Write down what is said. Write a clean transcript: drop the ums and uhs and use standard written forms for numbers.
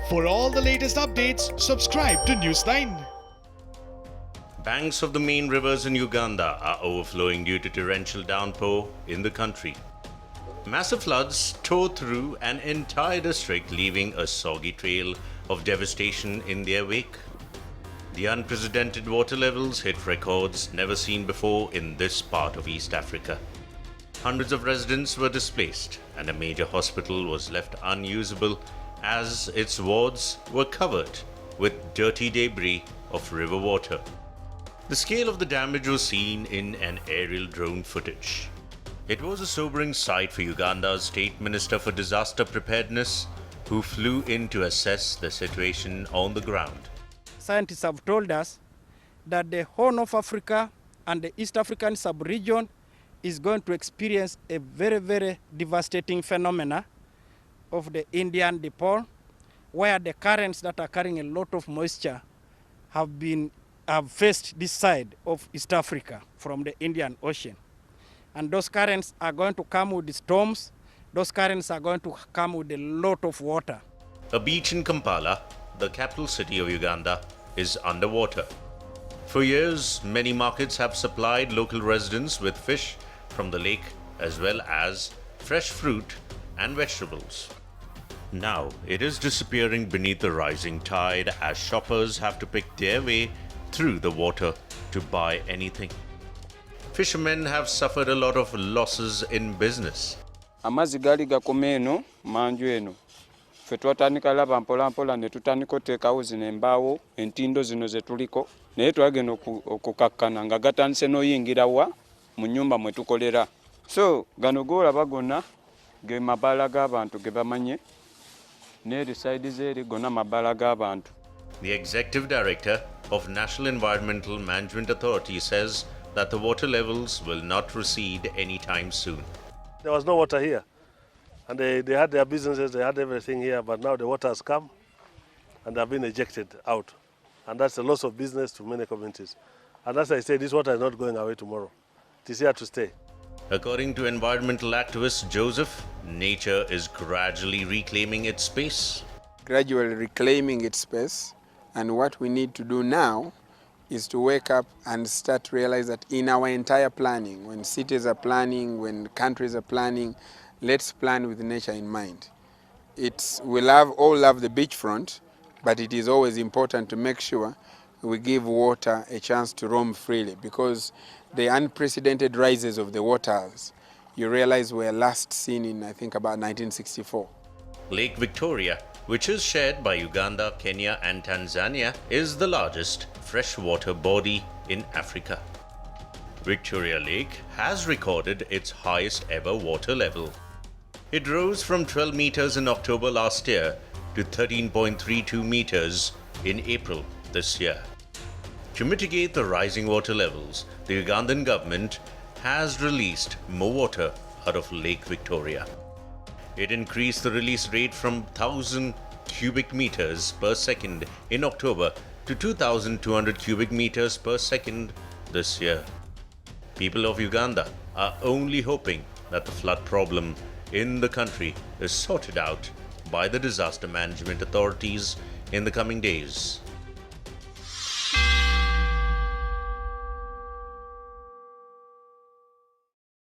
For all the latest updates, subscribe to News9. Banks of the main rivers in Uganda are overflowing due to torrential downpour in the country. Massive floods tore through an entire district, leaving a soggy trail of devastation in their wake. The unprecedented water levels hit records never seen before in this part of East Africa. Hundreds of residents were displaced, and a major hospital was left unusable as its wards were covered with dirty debris of river water. The scale of the damage was seen in an aerial drone footage. It was a sobering sight for Uganda's State Minister for Disaster Preparedness, who flew in to assess the situation on the ground. Scientists have told us that the Horn of Africa and the East African sub-region is going to experience a very, very devastating phenomena of the Indian dipole, where the currents that are carrying a lot of moisture have faced this side of East Africa from the Indian Ocean. And those currents are going to come with the storms. Those currents are going to come with a lot of water. A beach in Kampala, the capital city of Uganda, is underwater. For years, many markets have supplied local residents with fish from the lake as well as fresh fruit and vegetables. Now, it is disappearing beneath the rising tide as shoppers have to pick their way through the water to buy anything. Fishermen have suffered a lot of losses in business. Amazzi gali gakoma eno manju eno ffe twatandika laba mpolampola ne tutandika oteekawo zino embaawo entindo zino ze tuliko naye twagenda okukakkana nga gatandise n'oyingira wa mu nnyumba mwe tukolera. So gano goolaba gonna ge mabaala g'abantu ge bamanye n'eri sayidi z'eri gonna mabaala g'abantu. The executive director of National Environmental Management Authority says that the water levels will not recede anytime soon. There was no water here, and they had their businesses, they had everything here, but now the water has come and they have been ejected out. And that's a loss of business to many communities. And as I said, this water is not going away tomorrow. It is here to stay. According to environmental activist Joseph, nature is gradually reclaiming its space. Gradually reclaiming its space, and what we need to do now is to wake up and start to realize that in our entire planning, when cities are planning, when countries are planning, let's plan with nature in mind. We all love the beachfront, but it is always important to make sure we give water a chance to roam freely, because the unprecedented rises of the waters, you realize, were last seen in, I think, about 1964. Lake Victoria, which is shared by Uganda, Kenya and Tanzania, is the largest freshwater body in Africa. Victoria Lake has recorded its highest ever water level. It rose from 12 meters in October last year to 13.32 meters in April this year. To mitigate the rising water levels, the Ugandan government has released more water out of Lake Victoria. It increased the release rate from 1,000 cubic meters per second in October to 2,200 cubic meters per second this year. People of Uganda are only hoping that the flood problem in the country is sorted out by the disaster management authorities in the coming days.